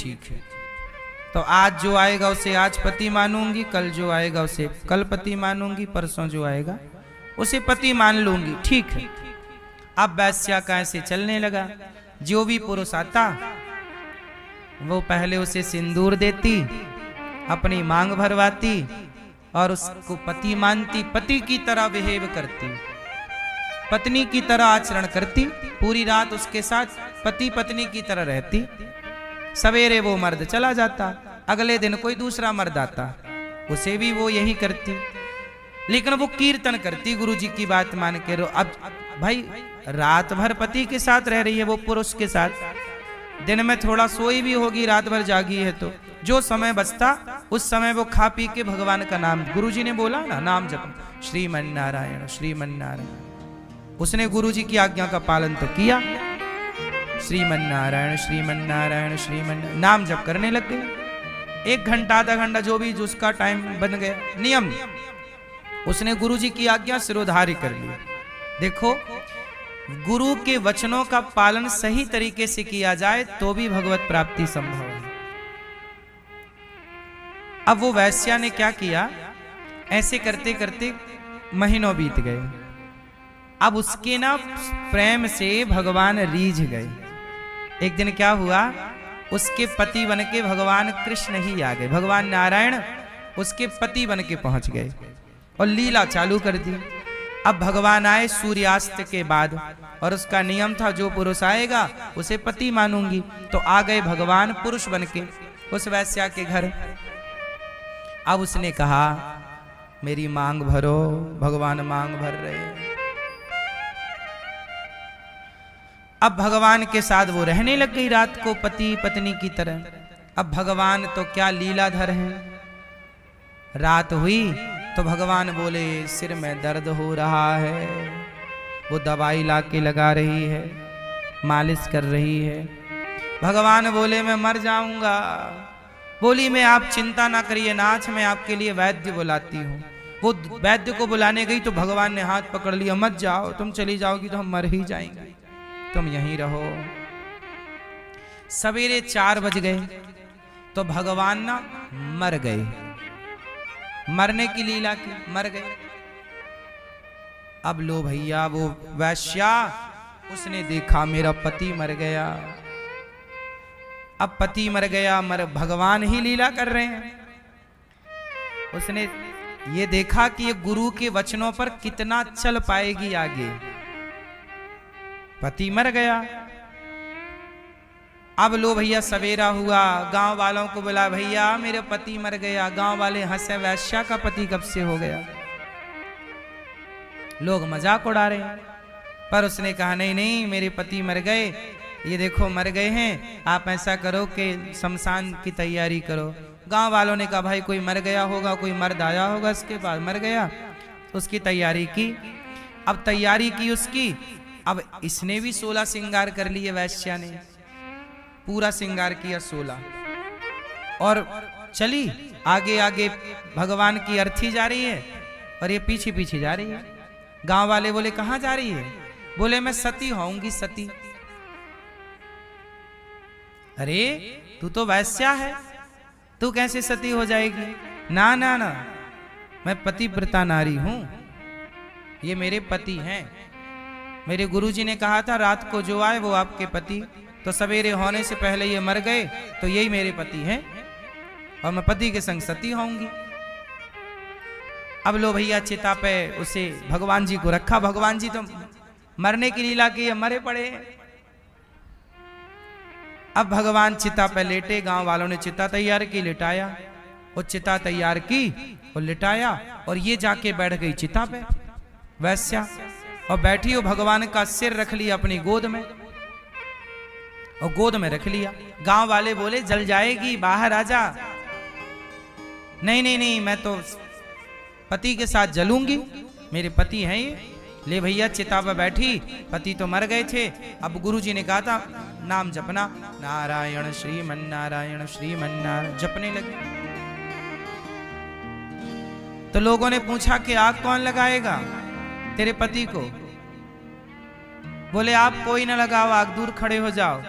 ठीक है, तो आज जो आएगा उसे आज पति मानूंगी, कल जो आएगा उसे कल पति मानूंगी, परसों जो आएगा उसे पति मान लूंगी, ठीक है। अब वैश्या का ऐसे चलने लगा। जो भी पुरुष आता वो पहले उसे सिंदूर देती, अपनी मांग भरवाती और उसको पति मानती, पति की तरह बिहेव करती, पत्नी की तरह आचरण करती, पूरी रात उसके साथ पति पत्नी की तरह रहती। सवेरे वो मर्द चला जाता, अगले दिन कोई दूसरा मर्द आता, उसे भी वो यही करती, लेकिन वो कीर्तन करती गुरु जी की बात मान के। अब भाई रात भर पति के साथ रह रही है वो पुरुष के साथ, दिन में थोड़ा सोई भी होगी, रात भर जागी है, तो जो समय बचता उस समय वो खा पी के भगवान का नाम, गुरु जी ने बोला ना नाम जप, श्रीमन नारायण श्रीमन नारायण, उसने गुरु जी की आज्ञा का पालन तो किया, श्रीमन नारायण श्रीमन नारायण श्रीमन नाम जप करने लग गए। 1 घंटा आधा घंटा जो भी उसका टाइम बन गया नियम, उसने गुरु जी की आज्ञा सिरोधार्य कर ली। देखो गुरु के वचनों का पालन सही तरीके से किया जाए तो भी भगवत प्राप्ति संभव है। अब वो वैश्या ने क्या किया, ऐसे करते करते महीनों बीत गए। अब उसके ना प्रेम से भगवान रीझ गए। एक दिन क्या हुआ, उसके पति बन के भगवान कृष्ण ही आ गए, भगवान नारायण उसके पति बन के पहुंच गए और लीला चालू कर दी। अब भगवान आए सूर्यास्त के बाद और उसका नियम था जो पुरुष आएगा उसे पति मानूंगी, तो आ गए भगवान पुरुष बन के उस वैश्या के घर। अब उसने कहा मेरी मांग भरो, भगवान मांग भर रहे हैं। अब भगवान के साथ वो रहने लग गई रात को पति पत्नी की तरह। अब भगवान तो क्या लीलाधर हैं। रात हुई तो भगवान बोले सिर में दर्द हो रहा है, वो दवाई ला के लगा रही है, मालिश कर रही है। भगवान बोले मैं मर जाऊंगा। बोली मैं आप चिंता ना करिए नाथ, मैं आपके लिए वैद्य बुलाती हूँ। वो वैद्य को बुलाने गई तो भगवान ने हाथ पकड़ लिया, मत जाओ, तुम चली जाओगी तो हम मर ही जाएंगे, तुम यहीं रहो। सवेरे 4 बज गए तो भगवान ना मर गए, मरने की लीला की, मर गए। अब लो भैया वो वैश्या उसने देखा मेरा पति मर गया। अब पति मर गया, मर भगवान ही लीला कर रहे हैं। उसने ये देखा कि ये गुरु के वचनों पर कितना चल पाएगी आगे। पति मर गया। अब लो भैया सवेरा हुआ, गांव वालों को बोला भैया मेरे पति मर गया। गांव वाले हंसे वैश्या का पति कब से हो गया। लोग मजाक उड़ा रहे हैं, पर उसने कहा नहीं नहीं मेरे पति मर गए, ये देखो मर गए हैं, आप ऐसा करो कि शमशान की तैयारी करो। गांव वालों ने कहा भाई कोई मर गया होगा, कोई मर्द आया होगा इसके पास, मर गया, उसकी तैयारी की। अब तैयारी की उसकी, अब इसने भी 16 श्रृंगार कर लिए, वैश्या ने पूरा श्रृंगार किया 16 और चली आगे आगे भगवान की अर्थी जा रही है और ये पीछे पीछे जा रही है। गांव वाले बोले कहां जा रही है, बोले मैं सती होऊंगी सती। अरे तू तो वैश्या है, तू कैसे सती हो जाएगी। ना ना ना, मैं पतिव्रता नारी हूं, ये मेरे पति हैं। मेरे गुरुजी ने कहा था रात को जो आए वो आपके पति, तो सवेरे होने से पहले ये मर गए तो यही मेरे पति हैं और मैं पति के संग सती होऊंगी। अब लो भैया चिता पे उसे भगवान जी को रखा। भगवान जी तो मरने की लीला की, मरे पड़े। अब भगवान चिता पे लेटे, गांव वालों ने चिता तैयार की, लिटाया। वो चिता तैयार की और लिटाया और ये जाके बैठ गई चिता पे वैश्या, और बैठी वो भगवान का सिर रख लिया अपनी गोद में और गोद में रख लिया। गांव वाले बोले जल जाएगी, बाहर आ जा। नहीं नहीं नहीं, मैं तो पति के साथ जलूंगी, मेरे पति हैं ये। ले भैया चिता पर बैठी, पति तो मर गए थे। अब गुरुजी ने कहा था नाम जपना, नारायण श्रीमन नारायण श्रीमन नारायण जपने लगे। तो लोगों ने पूछा कि आग कौन लगाएगा तेरे पति को। बोले आप कोई ना लगाओ, आग दूर खड़े हो जाओ।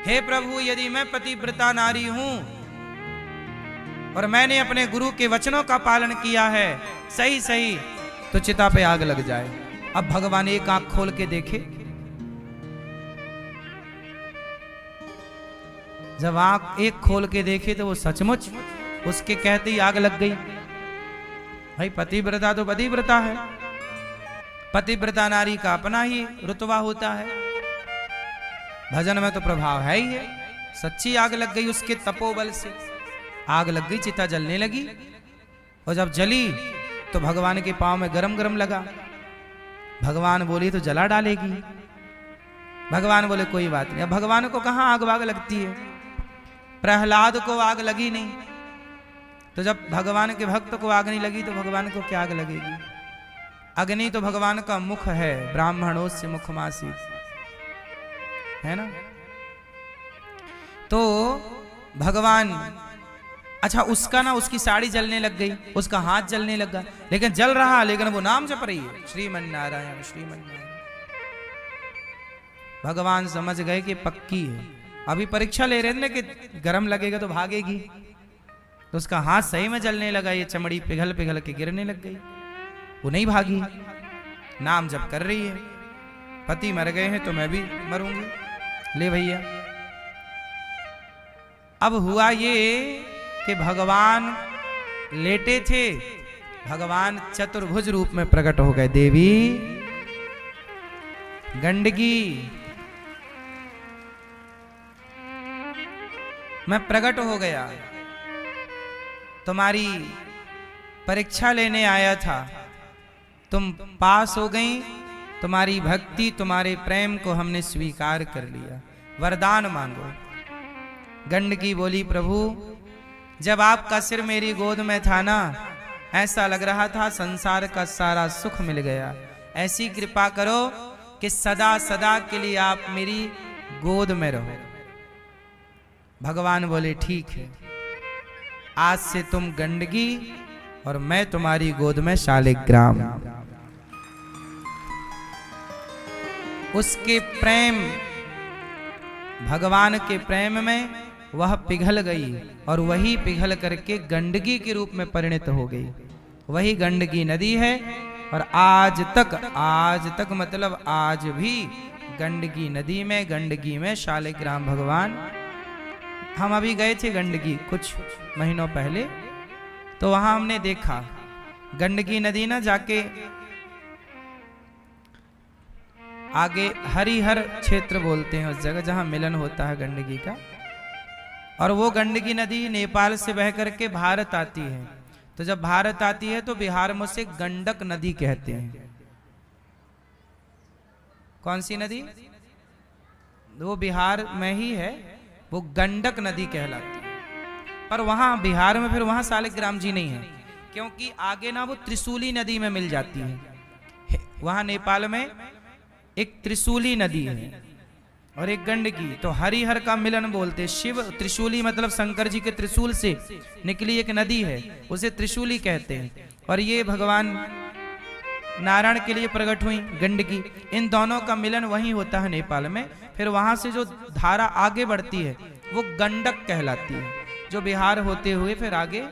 हे प्रभु, यदि मैं पतिव्रता नारी हूं और मैंने अपने गुरु के वचनों का पालन किया है सही सही, तो चिता पे आग लग जाए। अब भगवान एक आंख खोल के देखे, जब आंख एक खोल के देखे तो वो सचमुच उसके कहते ही आग लग गई। भाई पतिव्रता तो पतिव्रता है, पतिव्रता नारी का अपना ही रुतबा होता है, भजन में तो प्रभाव है ही है। सच्ची आग लग गई उसके तपोबल से, आग लग गई, चिता जलने लगी। और जब जली तो भगवान के पांव में गरम गरम लगा। भगवान बोली तो जला डालेगी। भगवान बोले कोई बात नहीं। अब भगवान को कहां आग वाग लगती है, प्रहलाद को आग लगी नहीं, तो जब भगवान के भक्त को आग नहीं लगी तो भगवान को क्या आग लगेगी। अग्नि तो भगवान का मुख है, ब्राह्मणोस्य मुखमासी, है ना। तो भगवान, अच्छा उसका ना, उसकी साड़ी जलने लग गई, उसका हाथ जलने लगा, लेकिन जल रहा, लेकिन वो नाम जप रही है, श्रीमन्नारायण श्रीमन्नारायण। भगवान समझ गए कि पक्की है। अभी परीक्षा ले रहे थे कि गरम लगेगा तो भागेगी, तो उसका हाथ सही में जलने लगा, ये चमड़ी पिघल पिघल के गिरने लग गई। वो नहीं भागी, नाम जप कर रही है। पति मर गए हैं तो मैं भी मरूंगी, ले भैया। अब हुआ ये कि भगवान लेटे थे, भगवान चतुर्भुज रूप में प्रकट हो गए। देवी गंडकी, मैं प्रकट हो गया, तुम्हारी परीक्षा लेने आया था, तुम पास हो गई, तुम्हारी भक्ति तुम्हारे प्रेम को हमने स्वीकार कर लिया, वरदान मांगो। गंडकी बोली प्रभु, जब आपका सिर मेरी गोद में था ना, ऐसा लग रहा था संसार का सारा सुख मिल गया। ऐसी कृपा करो कि सदा सदा के लिए आप मेरी गोद में रहो। भगवान बोले ठीक है, आज से तुम गंडकी और मैं तुम्हारी गोद में शालिग्राम। उसके प्रेम, भगवान के प्रेम में वह पिघल गई और वही पिघल करके गंडकी के रूप में परिणत हो गई। वही गंडकी नदी है और आज तक मतलब आज भी गंडकी नदी में, गंडकी में शालिग्राम भगवान। हम अभी गए थे गंडकी कुछ महीनों पहले, तो वहां हमने देखा गंडकी नदी ना, जाके आगे हरिहर क्षेत्र बोलते हैं उस जगह जहां मिलन होता है गंडकी का। और वो गंडकी नदी नेपाल से बह करके भारत आती है, तो जब भारत आती है तो बिहार में उसे गंडक नदी कहते हैं। कौन सी नदी? वो बिहार में ही है, वो गंडक नदी कहलाती है। पर वहां बिहार में फिर वहां शालिग्राम जी नहीं है, क्योंकि आगे ना वो त्रिशूली नदी में मिल जाती है। वहां नेपाल में एक त्रिशूली नदी है और एक गंडकी, तो हरिहर का मिलन बोलते। शिव त्रिशूली मतलब शंकर जी के त्रिशूल से निकली एक नदी है, उसे त्रिशूली कहते हैं। और ये भगवान नारायण के लिए प्रकट हुई गंडकी। इन दोनों का मिलन वहीं होता है नेपाल में। फिर वहां से जो धारा आगे बढ़ती है वो गंडक कहलाती है, जो बिहार होते हुए फिर आगे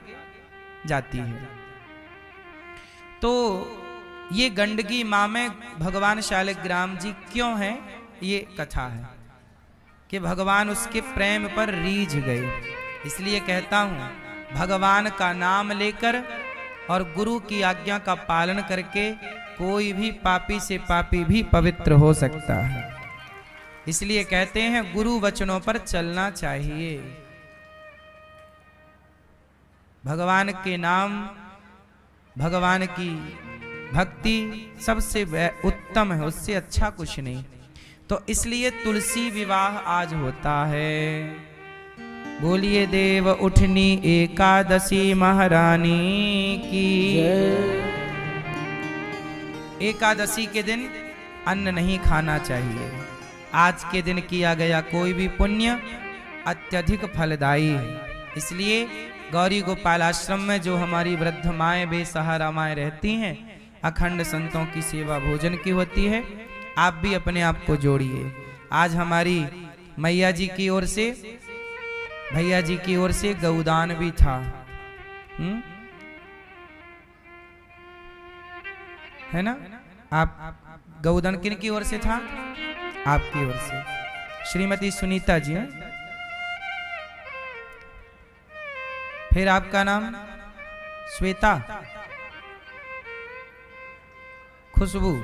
जाती है। तो ये गंडकी माँ में भगवान शालिग्राम जी क्यों हैं, ये कथा है कि भगवान उसके प्रेम पर रीझ गए। इसलिए कहता हूं, भगवान का नाम लेकर और गुरु की आज्ञा का पालन करके कोई भी पापी से पापी भी पवित्र हो सकता है। इसलिए कहते हैं गुरु वचनों पर चलना चाहिए। भगवान के नाम, भगवान की भक्ति सबसे उत्तम है, उससे अच्छा कुछ नहीं। तो इसलिए तुलसी विवाह आज होता है। बोलिए देव उठनी एकादशी महारानी की। एकादशी के दिन अन्न नहीं खाना चाहिए। आज के दिन किया गया कोई भी पुण्य अत्यधिक फलदायी है। इसलिए गौरी गोपाल आश्रम में जो हमारी वृद्ध माएँ बेसहारा माएँ रहती हैं, अखंड संतों की सेवा भोजन की होती है। आप भी अपने आप को जोड़िए। आज हमारी मैया जी की ओर से, भैया जी की ओर से गौदान भी था। है ना? आप गौदान किन की ओर से था? आपकी ओर से, श्रीमती सुनीता जी हैं। फिर आपका नाम श्वेता, खुशबू।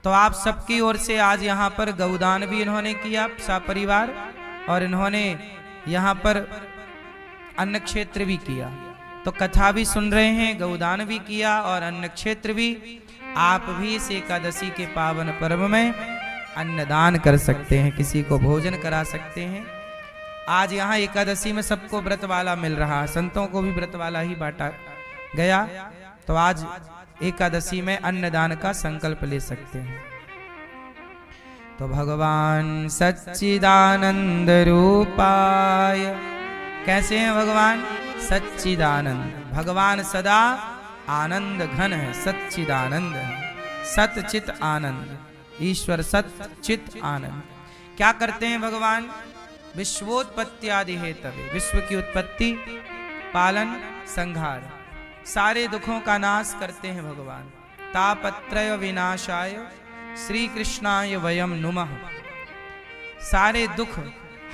तो आप सबकी ओर से आज यहाँ पर गौदान भी इन्होंने किया सपरिवार, और इन्होंने यहाँ पर अन्न क्षेत्र भी किया। तो कथा भी सुन रहे हैं, गौदान भी किया और अन्न क्षेत्र भी। आप भी इस एकादशी के पावन पर्व में अन्नदान कर सकते हैं, किसी को भोजन करा सकते हैं। आज यहाँ एकादशी में सबको व्रत वाला मिल रहा है, संतों को भी व्रत वाला ही बांटा गया। तो आज एकादशी में अन्नदान का संकल्प ले सकते हैं। तो भगवान सच्चिदानंद रूपाय, कैसे हैं भगवान? सच्चिदानंद। भगवान सदा आनंद घन है, सच्चिदानंद है, सत चित आनंद, ईश्वर सत चित आनंद। क्या करते हैं भगवान? विश्वोत्पत्ति आदि हेतवे, विश्व की उत्पत्ति, पालन, संहार, सारे दुखों का नाश करते हैं भगवान। तापत्रय विनाशाय श्री कृष्णाय वयम नुमः। सारे दुख,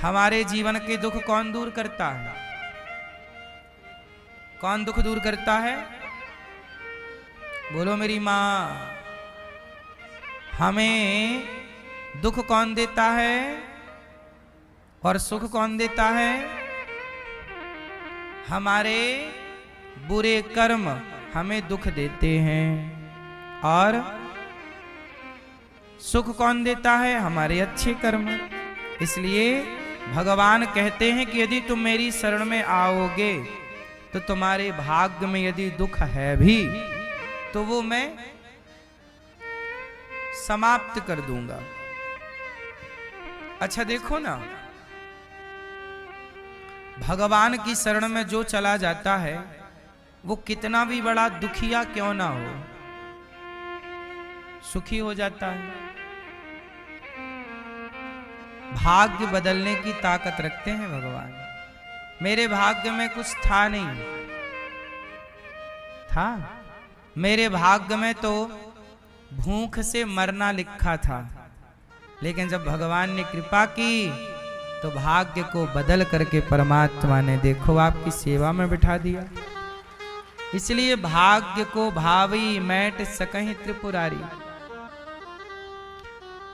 हमारे जीवन के दुख कौन दूर करता है? कौन दुख दूर करता है? बोलो मेरी माँ। हमें दुख कौन देता है और सुख कौन देता है? हमारे बुरे कर्म हमें दुख देते हैं, और सुख कौन देता है? हमारे अच्छे कर्म। इसलिए भगवान कहते हैं कि यदि तुम मेरी शरण में आओगे तो तुम्हारे भाग्य में यदि दुख है भी तो वो मैं समाप्त कर दूंगा। अच्छा देखो ना, भगवान की शरण में जो चला जाता है वो कितना भी बड़ा दुखिया क्यों ना हो, सुखी हो जाता है। भाग्य बदलने की ताकत रखते हैं भगवान। मेरे भाग्य में कुछ था नहीं, था मेरे भाग्य में तो भूख से मरना लिखा था, लेकिन जब भगवान ने कृपा की तो भाग्य को बदल करके परमात्मा ने देखो आपकी सेवा में बिठा दिया। इसलिए भाग्य को भावी मैट सकहि त्रिपुरारी,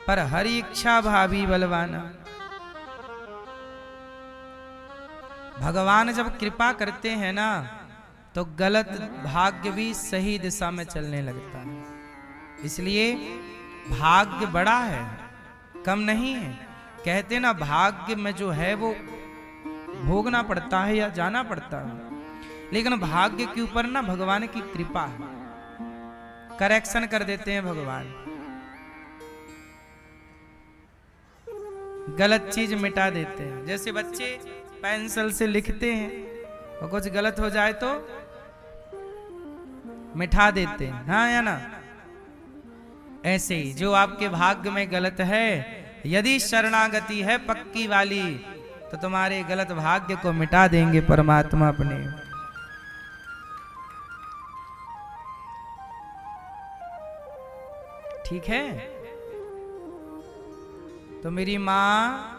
पर हरि इच्छा भावी बलवाना। भगवान जब कृपा करते हैं ना तो गलत भाग्य भी सही दिशा में चलने लगता है। इसलिए भाग्य बड़ा है, कम नहीं है। कहते ना भाग्य में जो है वो भोगना पड़ता है या जाना पड़ता है, लेकिन भाग्य के ऊपर ना भगवान की कृपा है, करेक्शन कर देते हैं भगवान, गलत चीज मिटा देते हैं। जैसे बच्चे पेंसिल से लिखते हैं और कुछ गलत हो जाए तो मिटा देते हैं, हाँ या ना? ऐसे ही जो आपके भाग्य में गलत है, यदि शरणागति है पक्की वाली तो तुम्हारे गलत भाग्य को मिटा देंगे परमात्मा अपने। ठीक है? तो मेरी माँ,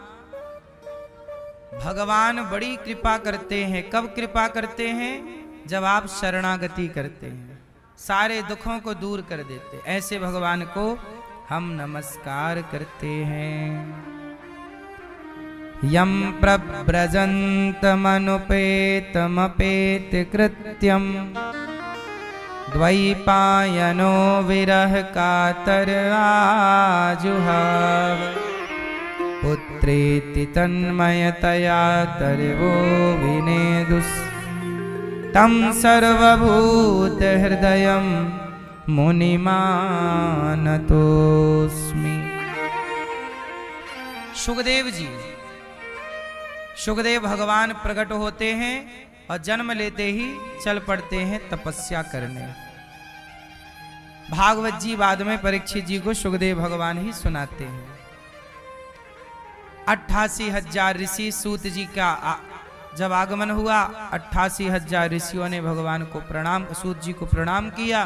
भगवान बड़ी कृपा करते हैं। कब कृपा करते हैं? जब आप शरणागति करते हैं, सारे दुखों को दूर कर देते। ऐसे भगवान को हम नमस्कार करते हैं। यम प्रव्रजन्तमनुपेतमपेत कृत्यम द्वैपायनो विरह कातर आजुहाव पुत्रेति तन्मयतया तरवो विनेदुस् तम सर्वभूत हृदयं मुनिमानतोस्मि। सुखदेव जी, सुखदेव भगवान प्रकट होते हैं और जन्म लेते ही चल पड़ते हैं तपस्या करने। भागवत जी बाद में परीक्षित जी को सुखदेव भगवान ही सुनाते हैं। 88,000 ऋषि सूत जी का जब आगमन हुआ, 88,000 ऋषियों ने भगवान को प्रणाम, सूत जी को प्रणाम किया।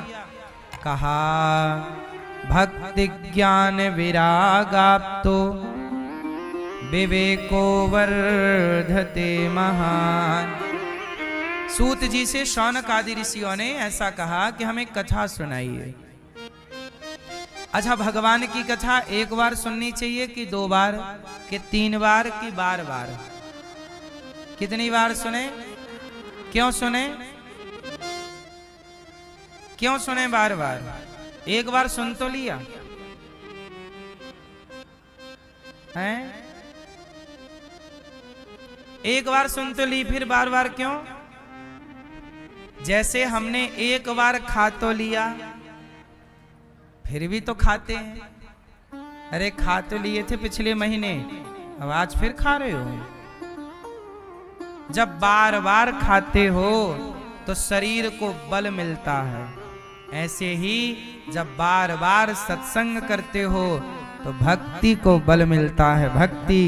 कहा भक्ति ज्ञान विरागाप्तो विवेको वर्धते महान। सूत जी से शौनक आदि ऋषियों ने ऐसा कहा कि हमें कथा सुनाइए। अच्छा, भगवान की कथा एक बार सुननी चाहिए कि 2 बार कि 3 बार कि बार बार? कितनी बार सुने? क्यों सुने? क्यों सुने बार बार? एक बार सुन तो लिया है, एक बार सुन तो ली, फिर बार बार क्यों? जैसे हमने एक बार खा तो लिया, फिर भी तो खाते हैं। अरे खा तो लिए थे पिछले महीने, अब आज फिर खा रहे हो। जब बार बार खाते हो तो शरीर को बल मिलता है। ऐसे ही जब बार बार सत्संग करते हो तो भक्ति को बल मिलता है। भक्ति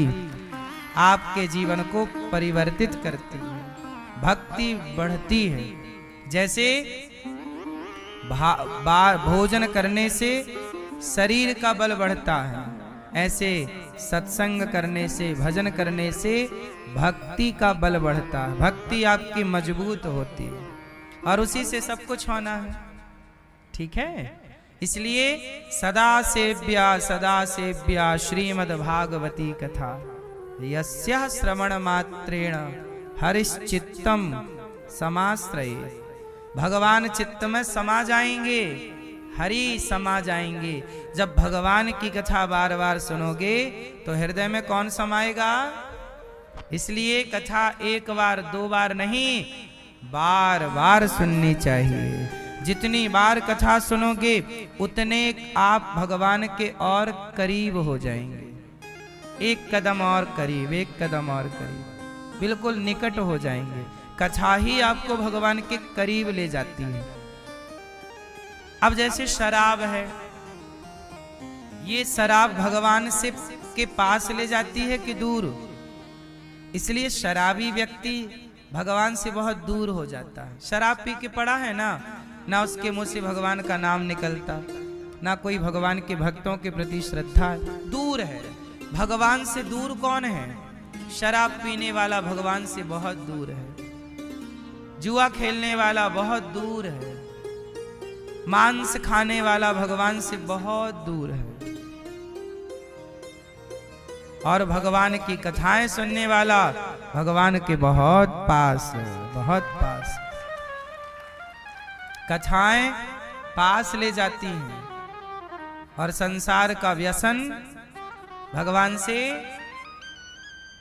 आपके जीवन को परिवर्तित करती है, भक्ति बढ़ती है। जैसे भोजन करने से शरीर का बल बढ़ता है, ऐसे सत्संग करने से, भजन करने से भक्ति का बल बढ़ता है। भक्ति आपकी मजबूत होती है और उसी से सब कुछ होना है। ठीक है, इसलिए सदा सेव्या श्रीमद् भागवती कथा यस्याः श्रवण मात्रेण हरिश्चित्तम समाश्रये। भगवान चित्त में समा जाएंगे, हरि समा जाएंगे। जब भगवान की कथा बार बार सुनोगे तो हृदय में कौन समाएगा? इसलिए कथा एक बार 2 बार नहीं, बार बार सुननी चाहिए। जितनी बार कथा सुनोगे उतने आप भगवान के और करीब हो जाएंगे। एक कदम और करीब, एक कदम और करीब, बिल्कुल निकट हो जाएंगे। कथा ही आपको भगवान के करीब ले जाती है। अब जैसे शराब है, ये शराब भगवान से के पास ले जाती है कि दूर? इसलिए शराबी व्यक्ति भगवान से बहुत दूर हो जाता है। शराब पी के पड़ा है ना उसके मुंह से भगवान का नाम निकलता, ना कोई भगवान के भक्तों के प्रति श्रद्धा, दूर है। भगवान से दूर कौन है? शराब पीने वाला भगवान से बहुत दूर है, जुआ खेलने वाला बहुत दूर है, मांस खाने वाला भगवान से बहुत दूर है, और भगवान की कथाएं सुनने वाला भगवान के बहुत पास है, बहुत पास। कथाएं पास ले जाती हैं और संसार का व्यसन भगवान से,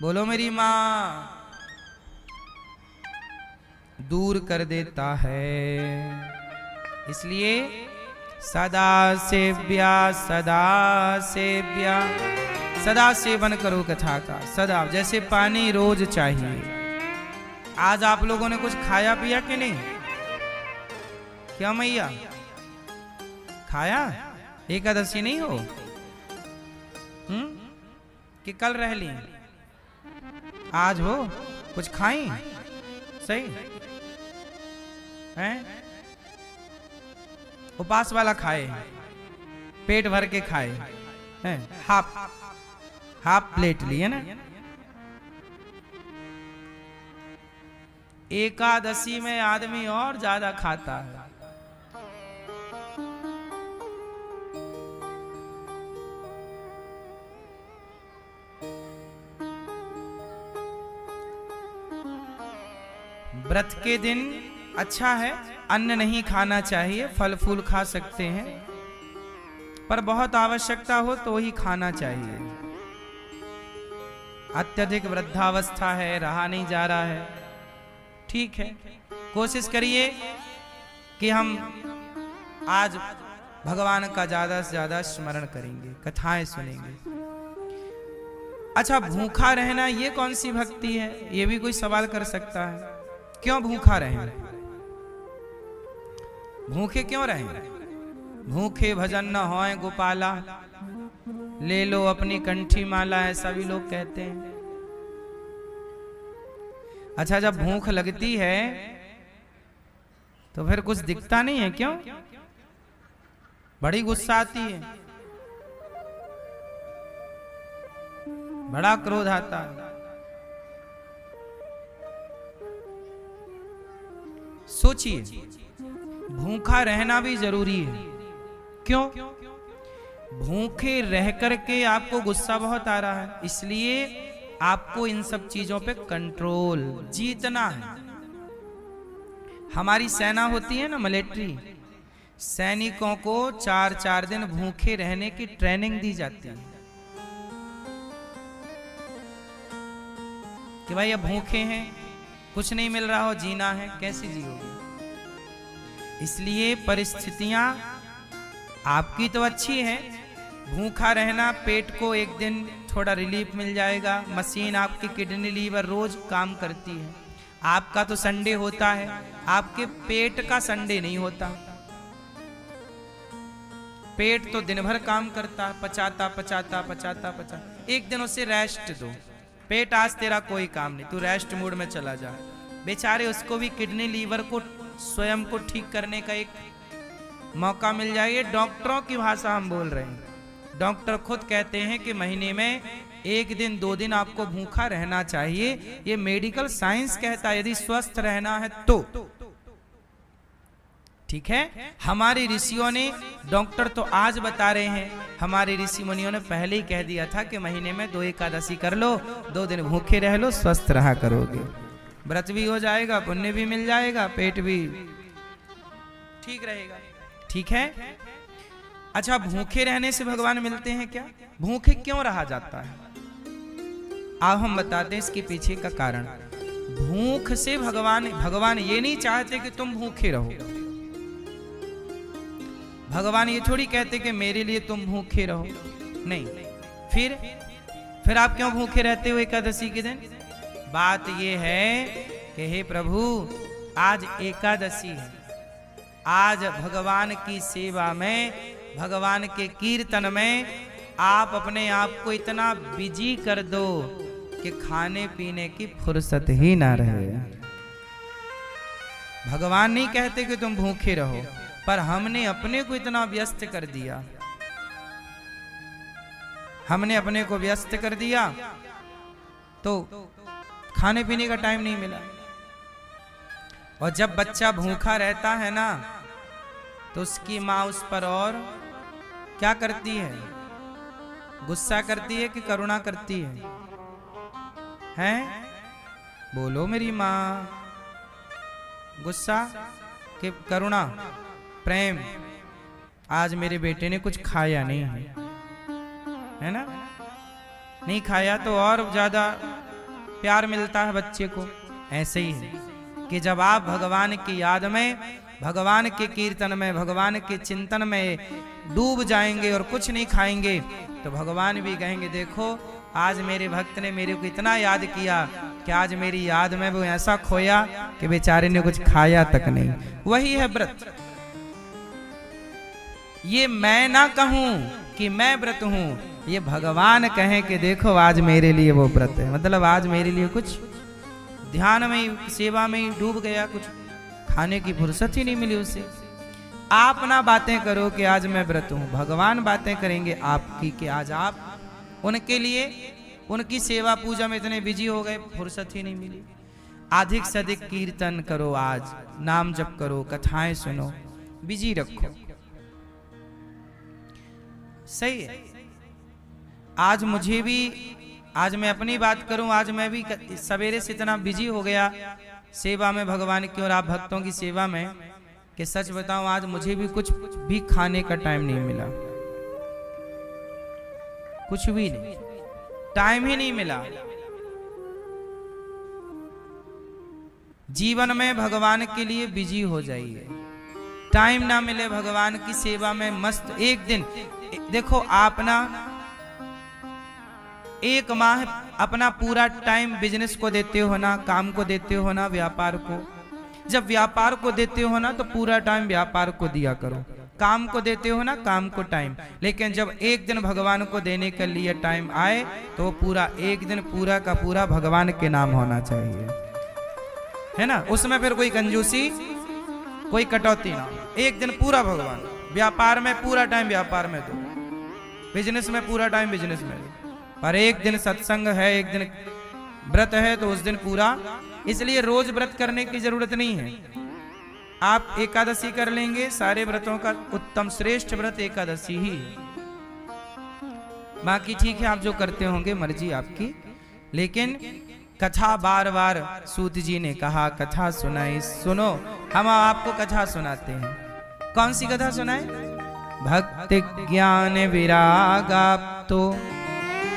बोलो मेरी मां, दूर कर देता है। इसलिए सदा सेव्या, सदा सेव्या, सदा सेवन करो कथा का, सदा। जैसे पानी रोज चाहिए। आज आप लोगों ने कुछ खाया पिया कि नहीं? क्या मैया खाया? एकादशी नहीं हो कि कल रह ली? आज हो, कुछ खाई? सही हैं? उपास वाला खाए, पेट भर के खाए हैं, हाफ प्लेट लिए ना। एकादशी में आदमी और ज्यादा खाता है। व्रत के दिन अच्छा है, अन्न नहीं खाना चाहिए, फल फूल खा सकते हैं, पर बहुत आवश्यकता हो तो ही खाना चाहिए। अत्यधिक वृद्धावस्था है, रहा नहीं जा रहा है, ठीक है, कोशिश करिए कि हम आज भगवान का ज्यादा से ज्यादा स्मरण करेंगे, कथाएं सुनेंगे। अच्छा, भूखा रहना ये कौन सी भक्ति है? ये भी कोई सवाल कर सकता है। क्यों भूखा रहें? भूखे क्यों रहें? भूखे भजन न होए गोपाला, ले लो अपनी कंठी माला, ऐसा भी लोग कहते हैं। अच्छा, जब भूख लगती है तो फिर कुछ दिखता नहीं है, क्यों? बड़ी गुस्सा आती है, बड़ा क्रोध आता है। सोचिए, भूखा रहना भी जरूरी है। क्यों? भूखे रह करके आपको गुस्सा बहुत आ रहा है, इसलिए आपको इन सब चीजों पे कंट्रोल जीतना है। हमारी सेना होती है ना, मिलिट्री, सैनिकों को 4-4 दिन भूखे रहने की ट्रेनिंग दी जाती है कि भाई अब भूखे हैं, कुछ नहीं मिल रहा हो, जीना है, कैसे जियोगे? इसलिए परिस्थितियां आपकी तो अच्छी है, भूखा रहना, पेट को एक दिन थोड़ा रिलीफ मिल जाएगा। मशीन आपकी किडनी लीवर रोज काम करती है। आपका तो संडे होता है, आपके पेट का संडे नहीं होता। पेट तो दिन भर काम करता, पचाता पचाता पचाता पचाता। एक दिन उसे रेस्ट दो, पेट आज तेरा कोई काम नहीं, तू रेस्ट मोड में चला जा। बेचारे उसको भी किडनी लीवर को स्वयं को ठीक करने का एक मौका मिल जाए। ये डॉक्टरों की भाषा हम बोल रहे हैं। डॉक्टर खुद कहते हैं कि महीने में 1 दिन 2 दिन आपको भूखा रहना चाहिए। ये मेडिकल साइंस कहता है, यदि स्वस्थ रहना है तो। ठीक है, हमारे ऋषियों ने, डॉक्टर तो आज बता रहे हैं, हमारे ऋषि मुनियों ने पहले ही कह दिया था कि महीने में 2 एकादशी कर लो, 2 दिन भूखे रह लो, स्वस्थ रहा करोगे। व्रत भी हो जाएगा, पुण्य भी मिल जाएगा, पेट भी ठीक रहेगा। ठीक है। अच्छा, भूखे रहने से भगवान मिलते हैं क्या? भूखे क्यों रहा जाता है? अब हम बताते हैं इसके पीछे का कारण। भूख से भगवान ये नहीं चाहते कि तुम भूखे रहो। भगवान ये थोड़ी कहते कि मेरे लिए तुम भूखे रहो, नहीं। फिर आप क्यों भूखे रहते हो एकादशी के दिन? बात ये है कि हे प्रभु, आज एकादशी है, आज भगवान की सेवा में, भगवान के कीर्तन में आप अपने आप को इतना बिजी कर दो कि खाने पीने की फुर्सत ही ना रहे। भगवान नहीं कहते कि तुम भूखे रहो, पर हमने अपने को इतना व्यस्त कर दिया, हमने अपने को व्यस्त कर दिया तो खाने पीने का टाइम नहीं मिला। और जब बच्चा भूखा रहता है ना, तो उसकी माँ उस पर और क्या करती है? गुस्सा करती है कि करुणा करती है? हैं? बोलो मेरी माँ। गुस्सा कि करुणा, प्रेम? आज मेरे बेटे ने कुछ खाया नहीं है ना, नहीं खाया तो और ज्यादा प्यार मिलता है बच्चे को। ऐसे ही है कि जब आप भगवान की याद में, भगवान के कीर्तन में, भगवान के चिंतन में डूब जाएंगे और कुछ नहीं खाएंगे, तो भगवान भी कहेंगे देखो आज मेरे भक्त ने मेरे को इतना याद किया कि आज मेरी याद में वो ऐसा खोया कि बेचारे ने कुछ खाया तक नहीं। वही है व्रत। ये मैं ना कहूं कि मैं व्रत हूं, ये भगवान कहें कि देखो आज मेरे लिए वो व्रत है। मतलब आज मेरे लिए कुछ ध्यान में ही, सेवा में ही डूब गया, कुछ खाने की फुर्सत ही नहीं मिली उसे। आप ना बातें करो कि आज मैं व्रत हूं, भगवान बातें करेंगे आपकी कि आज आप उनके लिए, उनकी सेवा पूजा में इतने बिजी हो गए, फुर्सत ही नहीं मिली। अधिक से अधिक कीर्तन करो, आज नाम जप करो, कथाएं सुनो, बिजी रखो। सही है। आज मुझे भी, आज मैं अपनी बात करूं, आज मैं भी सवेरे से इतना बिजी हो गया सेवा में भगवान की और आप भक्तों की सेवा में कि सच बताऊं आज मुझे भी कुछ भी खाने का टाइम नहीं मिला, कुछ भी नहीं, टाइम ही नहीं मिला। जीवन में भगवान के लिए बिजी हो जाइए, टाइम ना मिले भगवान की सेवा में मस्त। एक दिन देखो आप ना, 1 माह अपना पूरा टाइम बिजनेस को देते हो ना, काम को देते हो ना, व्यापार को। जब व्यापार को देते हो ना तो पूरा टाइम व्यापार को दिया करो, काम को देते हो ना, काम को टाइम, लेकिन जब एक दिन भगवान को देने के लिए टाइम आए तो पूरा एक दिन पूरा का पूरा भगवान के नाम होना चाहिए, है ना। उसमें फिर कोई कंजूसी, कोई कटौती ना, एक दिन पूरा भगवान। व्यापार में पूरा टाइम व्यापार में दो, बिजनेस में पूरा टाइम बिजनेस में दो, पर एक दिन सत्संग है, एक दिन व्रत है तो उस दिन पूरा। इसलिए रोज व्रत करने की जरूरत नहीं है। आप एकादशी कर लेंगे, सारे व्रतों का उत्तम श्रेष्ठ व्रत एकादशी ही। बाकी ठीक है, आप जो करते होंगे मर्जी आपकी। लेकिन कथा बार बार सूत जी ने कहा कथा सुनाई, सुनो, हम आपको कथा सुनाते हैं। कौन सी कथा सुनाए? भक्ति ज्ञान विरागाप्तो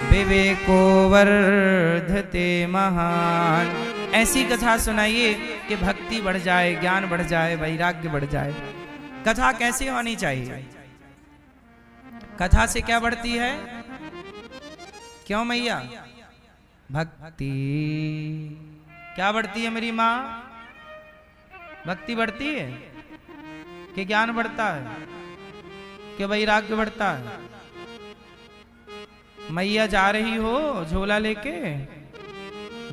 विवेको वर्धते महान। ऐसी कथा सुनाइए कि भक्ति बढ़ जाए, ज्ञान बढ़ जाए, वैराग्य बढ़ जाए। कथा कैसे होनी चाहिए? कथा से क्या बढ़ती है? क्यों मैया? भक्ति। क्या बढ़ती है मेरी माँ? भक्ति बढ़ती है कि ज्ञान बढ़ता है कि वैराग्य बढ़ता है? मैया जा रही हो झोला लेके,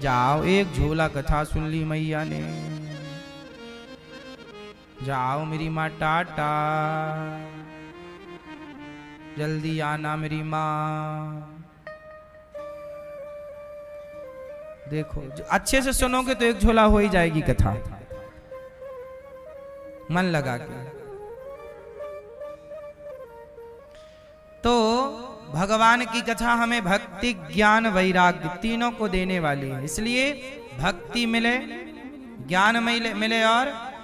जाओ, एक झोला कथा सुन ली मैया ने, जाओ मेरी माँ, टाटा, जल्दी आना मेरी माँ। देखो, अच्छे से सुनोगे तो एक झोला हो ही जाएगी कथा, मन लगा के। तो भगवान की कथा हमें भक्ति ज्ञान वैराग्य तीनों को देने वाली है। इसलिए भक्ति मिले, ज्ञान मिले और